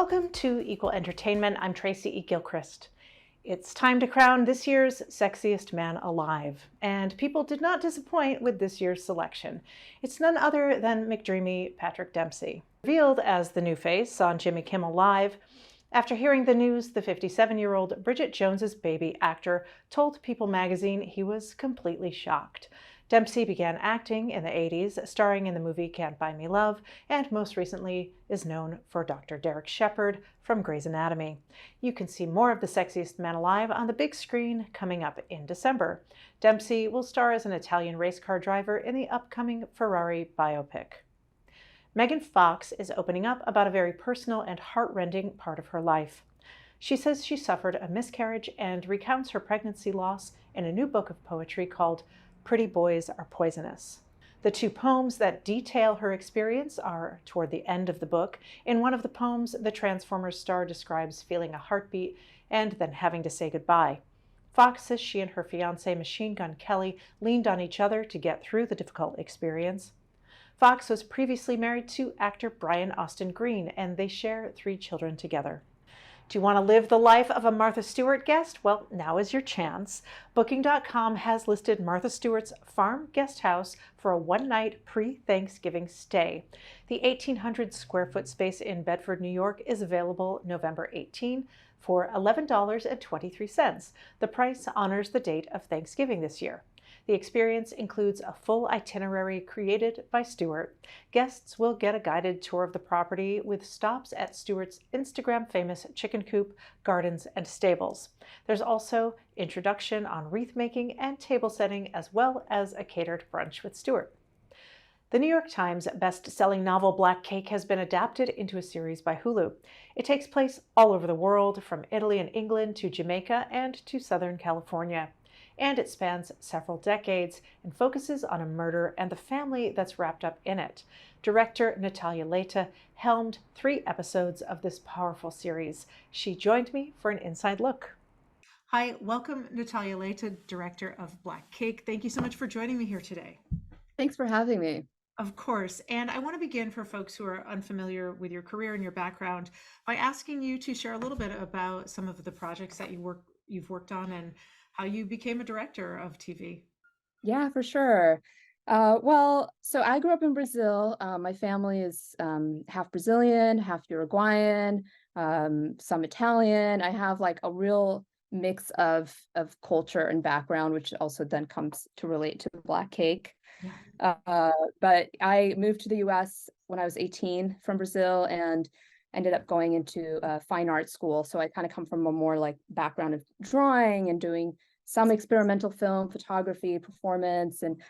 Welcome to Equal Entertainment. I'm Tracy E. Gilchrist. It's time to crown this year's Sexiest Man Alive, and people did not disappoint with this year's selection. It's none other than McDreamy Patrick Dempsey. Revealed as the new face on Jimmy Kimmel Live, after hearing the news, the 57-year-old Bridget Jones's baby actor told People magazine he was completely shocked. Dempsey began acting in the 80s, starring in the movie Can't Buy Me Love, and most recently is known for Dr. Derek Shepherd from Grey's Anatomy. You can see more of The Sexiest Man Alive on the big screen coming up in December. Dempsey will star as an Italian race car driver in the upcoming Ferrari biopic. Megan Fox is opening up about a very personal and heart-rending part of her life. She says she suffered a miscarriage and recounts her pregnancy loss in a new book of poetry called Pretty Boys Are Poisonous. The two poems that detail her experience are toward the end of the book. In one of the poems, the Transformers star describes feeling a heartbeat and then having to say goodbye. Fox says she and her fiancé Machine Gun Kelly leaned on each other to get through the difficult experience. Fox was previously married to actor Brian Austin Green, and they share 3 children together. Do you want to live the life of a Martha Stewart guest? Well, now is your chance. Booking.com has listed Martha Stewart's farm guest house for a one-night pre-Thanksgiving stay. The 1,800 square foot space in Bedford, New York is available November 18 for $11.23. The price honors the date of Thanksgiving this year. The experience includes a full itinerary created by Stewart. Guests will get a guided tour of the property with stops at Stewart's Instagram-famous chicken coop, gardens, and stables. There's also introduction on wreath making and table setting, as well as a catered brunch with Stewart. The New York Times best-selling novel Black Cake has been adapted into a series by Hulu. It takes place all over the world, from Italy and England to Jamaica and to Southern California. And it spans several decades and focuses on a murder and the family that's wrapped up in it. Director Natalia Leite helmed 3 episodes of this powerful series. She joined me for an inside look. Hi, welcome Natalia Leite, director of Black Cake. Thank you so much for joining me here today. Thanks for having me. Of course. And I want to begin, for folks who are unfamiliar with your career and your background, by asking you to share a little bit about some of the projects that you've worked on and how you became a director of TV. Yeah, for sure. So I grew up in Brazil. My family is half Brazilian, half Uruguayan, some Italian. I have like a real mix of culture and background, which also then comes to relate to Black Cake. But I moved to the US when I was 18 from Brazil and ended up going into fine art school. So I kind of come from a more like background of drawing and doing some experimental film, photography, performance, and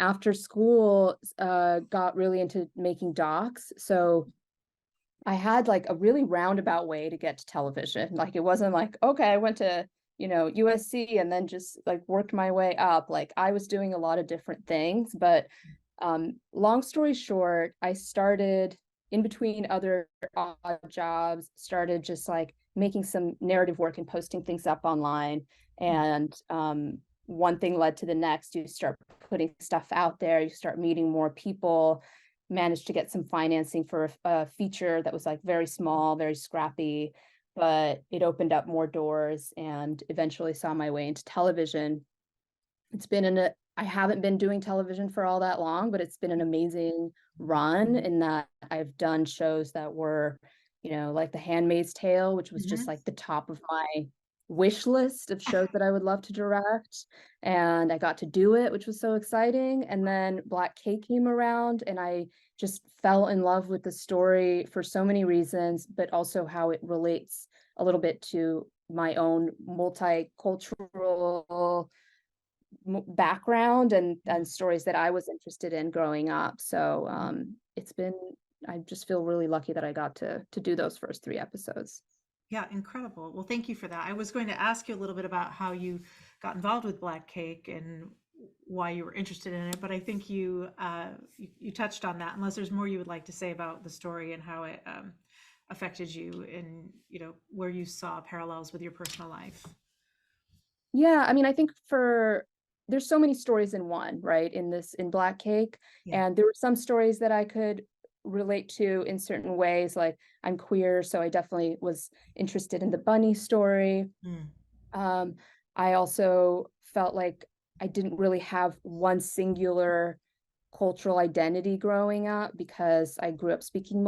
after school got really into making docs. So I had like a really roundabout way to get to television. Like it wasn't like, okay, I went to, USC and then just like worked my way up. Like I was doing a lot of different things, but long story short, I started in between other odd jobs, started just like making some narrative work and posting things up online. And one thing led to the next. You start putting stuff out there, you start meeting more people, managed to get some financing for a feature that was like very small, very scrappy, but it opened up more doors and eventually saw my way into television. I haven't been doing television for all that long, but it's been an amazing run in that I've done shows that were, like The Handmaid's Tale, which was just like the top of my wish list of shows that I would love to direct. And I got to do it, which was so exciting. And then Black Cake came around and I just fell in love with the story for so many reasons, but also how it relates a little bit to my own multicultural background and stories that I was interested in growing up. So I just feel really lucky that I got to do those first 3 episodes. Yeah, incredible. Well, thank you for that. I was going to ask you a little bit about how you got involved with Black Cake and why you were interested in it, but I think you touched on that, unless there's more you would like to say about the story and how it affected you and, where you saw parallels with your personal life. Yeah, I mean, I think there's so many stories in one, right? In Black Cake. Yeah. And there were some stories that I could relate to in certain ways. Like I'm queer, so I definitely was interested in the bunny story. Mm. Um, I also felt like I didn't really have one singular cultural identity growing up because I grew up speaking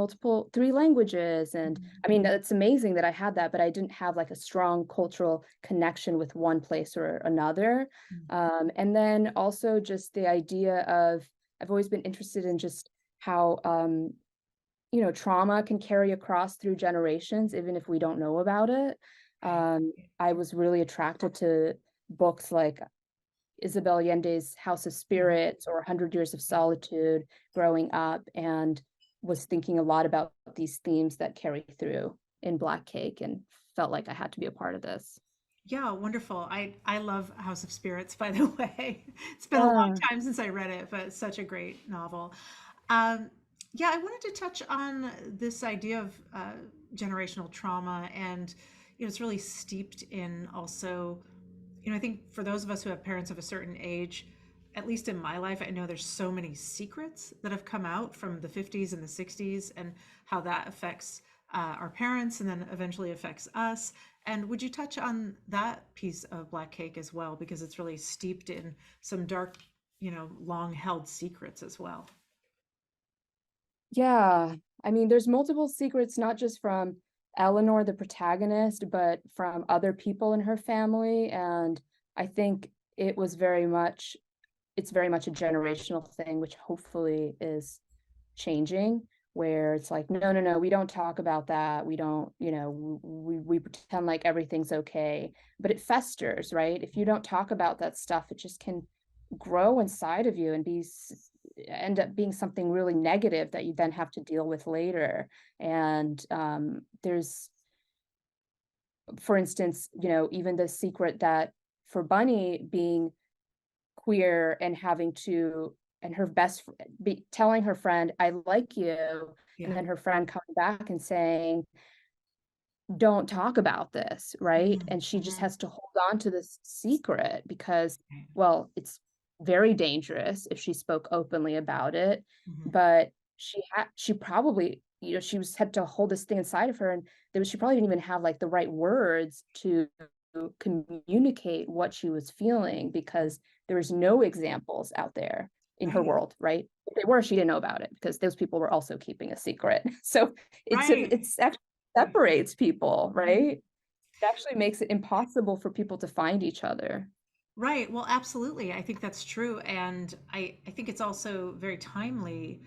three languages. And I mean, it's amazing that I had that, but I didn't have like a strong cultural connection with one place or another. Mm. And then also just the idea of, I've always been interested in just how, trauma can carry across through generations, even if we don't know about it. Right. I was really attracted to books like Isabel Allende's House of Mhm. Spirits or 100 Years of Solitude growing up, and was thinking a lot about these themes that carry through in Black Cake, and felt like I had to be a part of this. Yeah, wonderful. I love House of Spirits, by the way. It's been a long Yeah. time since I read it, but it's such a great novel. Um, yeah, I wanted to touch on this idea of generational trauma, and it's really steeped in also, I think for those of us who have parents of a certain age, at least in my life, I know there's so many secrets that have come out from the 50s and the 60s, and how that affects our parents and then eventually affects us. And would you touch on that piece of Black Cake as well? Because it's really steeped in some dark, long held secrets as well. Yeah. I mean, there's multiple secrets, not just from Eleanor, the protagonist, but from other people in her family. And I think it's very much a generational thing, which hopefully is changing, where it's like, no, no, no, we don't talk about that. We don't, we pretend like everything's okay, but it festers, right? If you don't talk about that stuff, it just can grow inside of you and end up being something really negative that you then have to deal with later. And there's, for instance, even the secret that for Bunny being queer and having to, and her be telling her friend, I like you, and Yeah. then her friend coming back and saying, don't talk about this, right? Mhm. And she just Mhm. has to hold on to this secret because, Right. well, it's very dangerous if she spoke openly about it. Mhm. But she probably, she was had to hold this thing inside of her, and she probably didn't even have like the right words to communicate what she was feeling, because there was no examples out there in her Right. world, right? If they were, she didn't know about it because those people were also keeping a secret. So Right. it's actually separates people, Mhm. right? It actually makes it impossible for people to find each other. Right. Well, absolutely. I think that's true. And I think it's also very timely,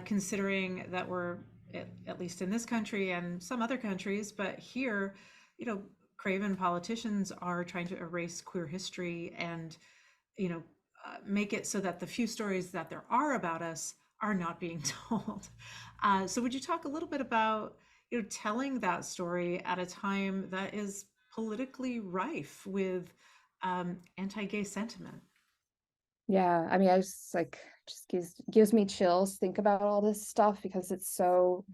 considering that we're, at least in this country and some other countries, but here, you know, craven politicians are trying to erase queer history and, you know, make it so that the few stories that there are about us are not being told. So would you talk a little bit about, telling that story at a time that is politically rife with anti-gay sentiment? Yeah, I mean, I just like just gives me chills think about all this stuff because it's so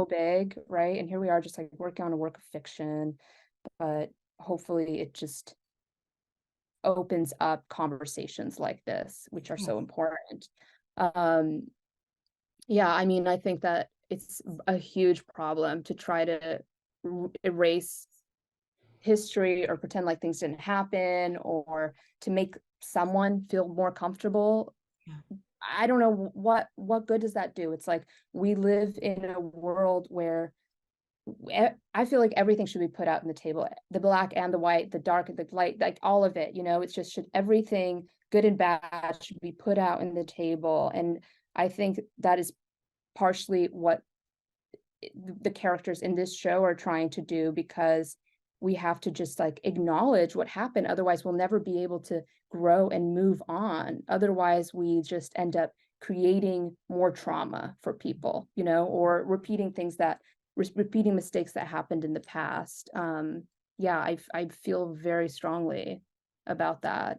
big, right? And here we are just like working on a work of fiction, but hopefully it just opens up conversations like this, which are Yeah. so important. Um, yeah, I mean, I think that it's a huge problem to try to erase history or pretend like things didn't happen, or to make someone feel more comfortable. Yeah. I don't know what good does that do. It's like we live in a world where I feel like everything should be put out on the table, the black and the white, the dark and the light, like all of it, it's just should everything good and bad should be put out in the table. And I think that is partially what the characters in this show are trying to do, because we have to just like acknowledge what happened, otherwise we'll never be able to grow and move on. Otherwise we just end up creating more trauma for people, or repeating things that repeating mistakes that happened in the past. Yeah, I feel very strongly about that.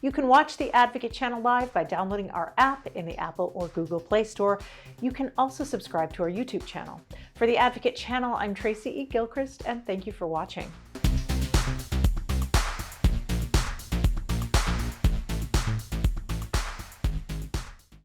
You can watch the Advocate channel live by downloading our app in the Apple or Google Play Store. You can also subscribe to our YouTube channel. For the Advocate channel, I'm Tracy E. Gilchrist, and thank you for watching.